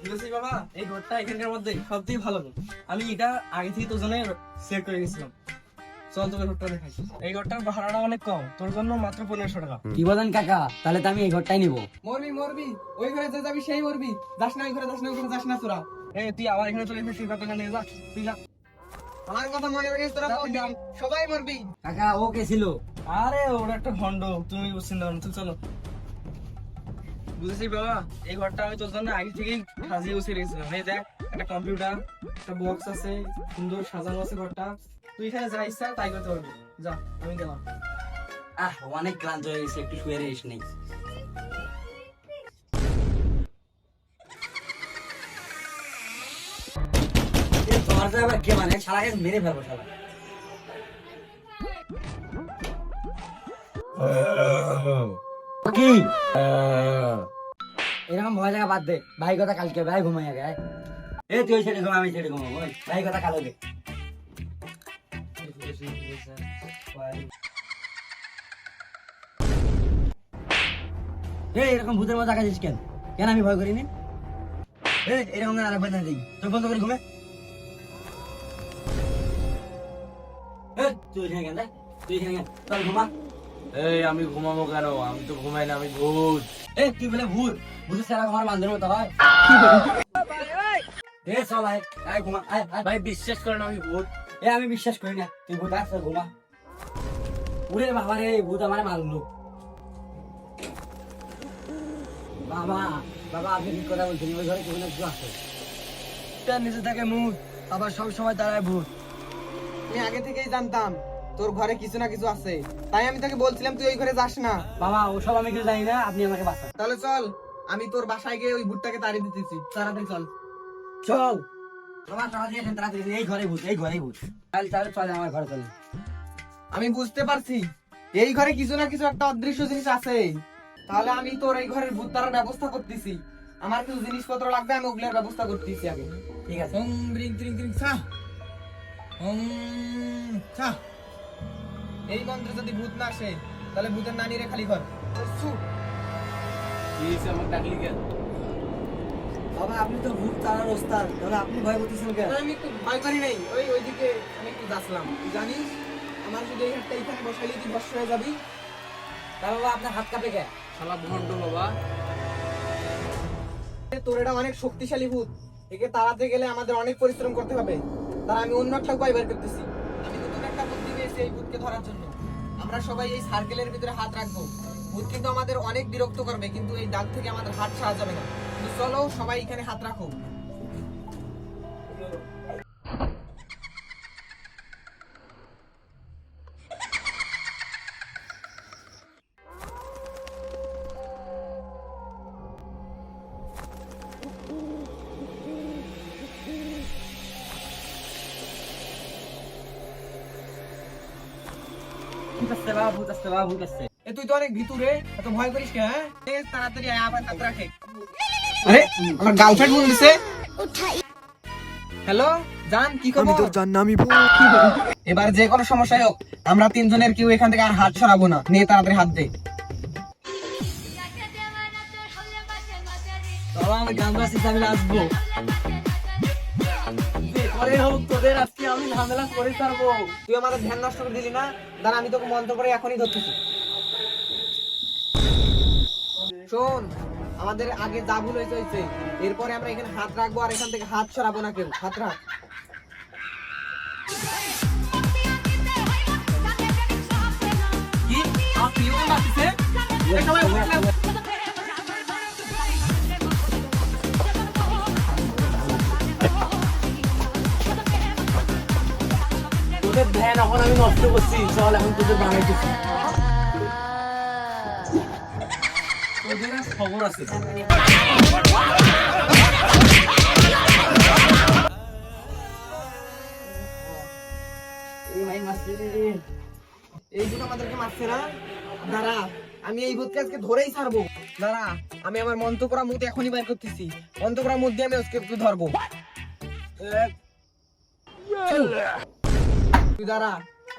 বুঝেছিস বাবা, এই ঘরটা এখানকার মধ্যে সবথেকে ভালো ঘর। আমি এটা আগে থেকে তোর জন্য সেট করে গেছিলাম। চল তোকে ঘরটা দেখাই। এই ঘরটার ভাড়াটা অনেক কম, তোর জন্য মাত্র 1500 টাকা। কি বলেন কাকা? তাহলে তো আমি এই ঘরটাই নিবো। মরবি মরবি, ওই ঘরে যে যাবি সেই মরবি। যাস না ওই ঘরে, যাস না ওই ঘরে, যাস না তোরা। এই তুই আবার এখানে চলে এসেছিস, টাকা নিয়ে যা, তুই যা। আমার কথা মনে রাখিস, তোরা মরবি, সবাই মরবি। কাকা ও কে ছিল? আরে ওরা একটা ভন্ড, তুমি বুঝছেন না, তুই চলো। বুঝেছিস বাবা, এই ঘরটা আমি তোর জন্য আগে থেকেই সাজিয়ে গুছিয়ে রেখেছিলাম। এই দেখ, একটা কম্পিউটার, একটা বক্স আছে, সুন্দর সাজানো আছে ঘরটা। তুই এখানে যা ইচ্ছা তাই করতে পারবি। যা, আমি গেলাম। অনেক ক্লান্ত হয়ে গেছে, একটু শুয়ে রেস্ট নেই। দরজা এবার কে মানে? শালাকে মেরে ফেলবো শালা। কি এরকম ভয় জায়গা বাদ দে, ভাই কথা কালকে, ভাই ঘুমাই আগে। এ তুই ছেড়ে ঘুমা, আমি ছেড়ে ঘুমাবো, ভাই কথা কালো দে। এরকম ভূতের মতো আঁকাছিস কেন? কেন আমি ভয় করিনি? এরকম আর ভয় না দিই, তুই বন্ধ করে ঘুমে। তুই এখানে কেন? তুই এখানে কেন? চল ঘুমা। এই আমি ঘুমাবো কেন? আমি তো ঘুমাই না, আমি ভূত। তুই বলে ভূত? ভূতের সারা আমার বান্ধবের মতো হয়। চল আয়, আয় ঘুমা, আয় আয়। ভাই বিশ্বাস করেন আমি ভূত। আমি বিশ্বাস করি না, তুই ভূত আস, ঘুমা। উরে বাবা রে, ভূত আমার মারলো। বাবা বাবা, আপনি কি কথা বলছেন? ওই ঘরে কেউ না কিছু আছে। তার নিচে থাকে মুখ, আবার সব সময় দাঁড়ায় ভূত। আমি আগে থেকেই জানতাম তোর ঘরে কিছু না কিছু আছে, তাই আমি তোকে বলছিলাম তুই ওই ঘরে যাস না। বাবা ওসব আমি কিছু জানি না, আপনি আমাকে বাঁচান। তাহলে চল, আমি তোর বাসায় গিয়ে ওই ভূতটাকে তাড়িয়ে দিতেছি, তাড়াতাড়ি চল। চল বাবা, তাড়াতাড়ি আসেন, তাড়াতাড়ি। এই ঘরে ভূত, এই ঘরেই ভূত। তাহলে তাহলে চলে আমার ঘরে চলে। আমি বুঝতে পারছি এই ঘরে কিছু না কিছু একটা অদৃশ্য জিনিস আছে। তাহলে আমি তোর এই ঘরের ভূত তাড়ার ব্যবস্থা করতেছি। আমার কিছু জিনিসপত্র লাগবে, আমি ওগুলোর ব্যবস্থা করতেছি আগে। ঠিক আছে। ওম ব্রিং ত্রিং ত্রিং সা, ওম সা। এই মন্ত্রে যদি ভূত না আসে তাহলে ভূতের নানি রে খালি কর। সু। আমার ডাকলি কেন? বাবা আপনি তো ভূত তাড়ার ওস্তাদ, তাহলে আপনি ভয় করতেছেন কেন? আমি একটু ভয় করি নাই, ওইদিকে আমি একটু যাচ্ছিলাম। তুই জানিস আমার শুধু এই হাতটা এখানে বসাইলে তুই বস হয়ে যাবি। তা বাবা আপনার হাত কাঁপে কেন? শালা ভণ্ড বাবা। তোর এটা অনেক শক্তিশালী ভূত, একে তাড়াতে গেলে আমাদের অনেক পরিশ্রম করতে হবে। তার আমি অন্য একটা উপায় বের করতেছি। আমি নতুন একটা বুদ্ধি পেয়েছি এই ভূতকে ধরার জন্য। আমরা সবাই এই সার্কেলের ভিতরে হাত রাখবো। ভূত কিন্তু আমাদের অনেক বিরক্ত করবে, কিন্তু এই দাগ থেকে আমাদের হাত ছাড়া যাবে না। তো চলো সবাই এখানে হাত রাখো। ভূত আসছে বাবা, ভূত আসছে বাবা, ভূত আসছে। এ তুই তো অনেক ভিতরে, এত ভয় করিস কেন? হ্যাঁ তাড়াতাড়ি আয়, আবার হাত রাখে। আরে আমার গার্লফ্রেন্ড ফোন দিছে। হ্যালো জান, কি খবর? আমি তোর জান না, আমি ভূত। এবার যে কোনো সমস্যাই হোক, আমরা তিনজনের কেউ এখান থেকে আর হাত সরাবো না। নিয়ে তাড়াতাড়ি হাত দে। বাবা আমি গান বাজছি, আমি নাচবো। পরে হোক, তোদের আজকে আমি ঝামেলা করে ছাড়বো। তুই আমাদের ধ্যান নষ্ট করে দিলি না। দাঁড়া, আমি তোকে মন্ত্র করে এখনই ধরতেছি। শোন, আমাদের আগে যা ভুল হয়েছে হয়েছে। এরপরে আমরা এখানে হাত রাখবো, আর এখান থেকে হাত সরাবো না কেউ। হাত রাখ। কি আপনি ওখানে আসছে? এই সবাই উঠলে। তোদের ধ্যান এখন আমি নষ্ট করছি, চল এখন তোদের বানাইতেছি। তোদের আজ খবর আছে। এই মাই মারছে রে। এই ভূত আমাদেরকে মারছে না। দাঁড়া, আমি এই ভূতকে আজকে ধরেই ছাড়বো। দাঁড়া, আমি আমার মন্ত্র করা মুখ এখনই বাইর করতেছি। মন্ত্র করা মুখ দিয়ে আমি আজকে ধরবো। তুই দাঁড়া,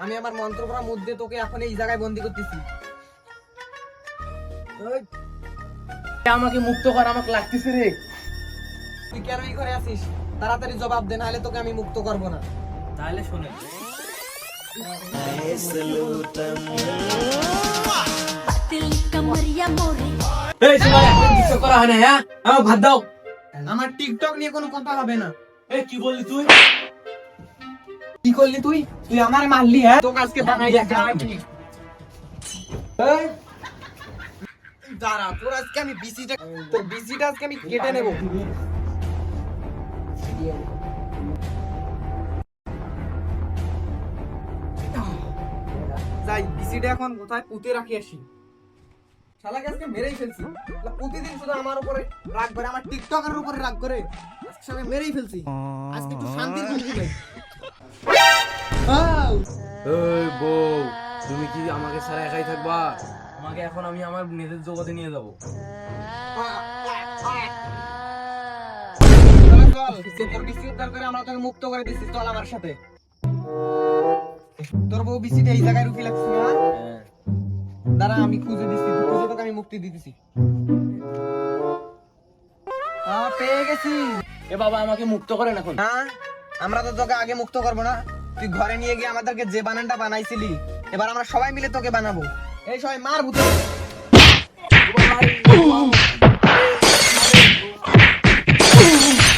আমি আমার মন্ত্র করা মুখ দিয়ে তোকে এখন এই জায়গায় বন্দি করতেছি। আমাকে মুক্ত কর, আমাকে লাগতেছে রে। তুই কেন এই ঘরে আছিস? তাড়াতাড়ি জবাব দে, নাহলে তোকে আমি মুক্ত করবো না। তাহলে শোনেন, दिल कमरिया मोरे এই তোমার এখন ডিস্টার্ব করা হয় না, হ্যাঁ? আমাকে ভাত দাও। আমার টিকটক নিয়ে কোনো কথা হবে না। এই কি বললি তুই? কি করলি তুই? তুই আমার মারলি, হ্যাঁ? তোকে আজকে বানাই দেখাচ্ছি। এই, দাঁড়া, তোর আজকে আমি তোর বিসিটা আজকে আমি কেটে নেব। যাই, বিসিটা এখন কোথায় পুঁতে রাখি আসি। শালাকে আজকে মেরেই ফেলছি। শালা প্রতিদিন শুধু আমার উপরে রাগ করে, আমার টিকটকের উপরে রাগ করে। আজকে শালাকে মেরেই ফেলছি। আজকে একটু শান্তির খুঁজে নেই। এই বউ, তুমি কি আমাকে ছাড়া একাই থাকবা? আমাকে এখন আমি আমার নিজের জগতে নিয়ে যাব। তোর বিসি উদ্ধার করে আমরা তোকে মুক্ত করে দিচ্ছি, চল আমার সাথে। তোর বউ বিসিটা এই জায়গায় রুখে লাগছে না? দাঁড়া, আমি খুঁজে দিচ্ছি, খুঁজে তোকে আমি মুক্তি দিতেছি। পেয়ে গেছি। এ বাবা, আমাকে মুক্ত করেন এখন। না, আমরা তো তোকে আগে মুক্ত করবো না। তুই ঘরে নিয়ে গিয়ে আমাদেরকে যে বানানটা বানাইছিলি, এবার আমরা সবাই মিলে তোকে বানাবো। এই সবাই মার ভূতে।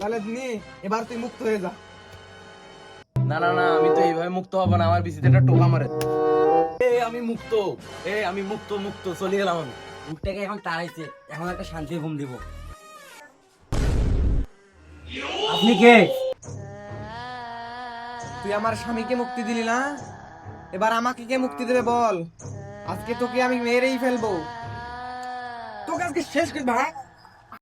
তাহলে নে, এবার তুই মুক্ত হয়ে যা। না না না, আমি তো এইভাবে মুক্ত হব না, আমার বিসিতে একটা টোকা মারে। আমি মুক্ত, আমি মুক্ত মুক্ত চলে গেলাম আমি। উঠটাকে এখন তাড়াইছে, এখন একটা শান্তির ঘুম দিব। আপনি কে? তুই আমার স্বামীকে মুক্তি দিলি না, এবার আমাকে কে মুক্তি দেবে বল? আজকে তোকে আমি মেরেই ফেলবো। তোকে আজকে শেষ করবো, হ্যাঁ?